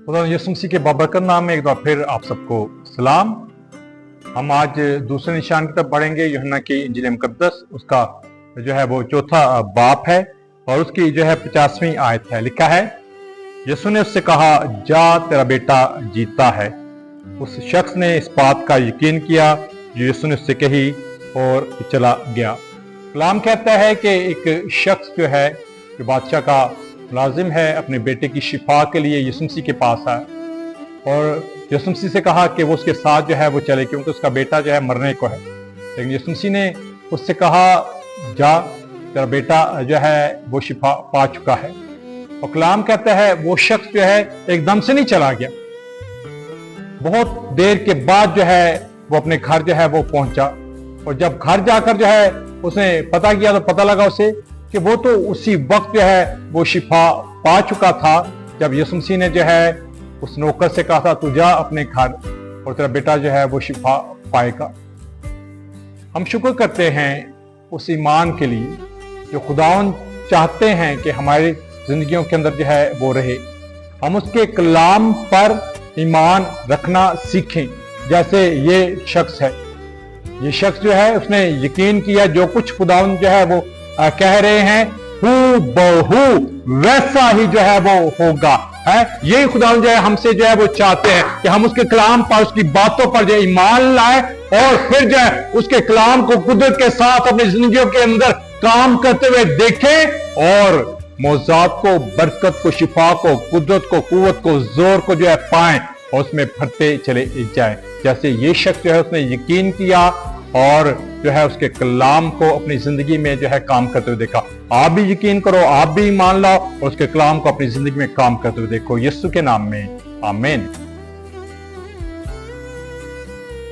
खुदा यीशु मसीह के बाबरकत नाम में एक बार फिर आप सबको सलाम। हम आज दूसरे निशान की तरफ बढ़ेंगे। यूहन्ना की इंजील मुकद्दस उसका जो है वो चौथा बाप है और उसकी जो है 50वीं आयत है। लिखा है, यीशु ने उससे कहा, जा तेरा बेटा जीता है। उस शख्स ने इस बात का यकीन किया जो यीशु ने उससे कही और चला गया। कलाम कहता है कि एक शख्स जो है जो बादशाह का मुलाजिम है, अपने बेटे की शिफा के लिए यीशु मसीह के पास आया और यीशु मसीह से कहा कि वो उसके साथ जो है वो चले, क्योंकि उसका बेटा जो है मरने को है। लेकिन यीशु मसीह ने उससे कहा, जा तेरा बेटा जो है वो शिफा पा चुका है। और कलाम कहता है वो शख्स जो है एकदम से नहीं चला गया, बहुत देर के बाद जो है वो अपने घर जो है वो पहुंचा। और जब घर जाकर जो है उसने पता किया तो पता लगा उसे कि वो तो उसी वक्त जो है वो शिफा पा चुका था जब यीशु मसीह ने जो है उस नौकर से कहा था, तू जा अपने घर और तेरा बेटा जो है वो शिफा पाएगा। हम शुक्र करते हैं उस ईमान के लिए जो खुदावन चाहते हैं कि हमारी जिंदगियों के अंदर जो है वो रहे। हम उसके कलाम पर ईमान रखना सीखें, जैसे ये शख्स है। ये शख्स जो है उसने यकीन किया जो कुछ खुदावन जो है वो कह रहे हैं हू बहु वैसा ही जो है वो होगा है। यही खुदावन जो है हमसे जो है वो चाहते हैं कि हम उसके कलाम पर, उसकी बातों पर जो ईमान लाए और फिर जो है उसके कलाम को कुदरत के साथ अपनी जिंदगियों के अंदर काम करते हुए देखें और मौजात को, बरकत को, शिफा को, कुदरत को, कुव्वत को, जोर को जो है पाएं और उसमें भरते चले जाएं। जैसे ये शख्स जो है उसने यकीन किया और जो है उसके कलाम को अपनी जिंदगी में जो है काम करते हुए देखा। आप भी यकीन करो, आप भी ईमान लाओ और उसके कलाम को अपनी जिंदगी में काम करते हुए देखो। यीशु के नाम में आमीन।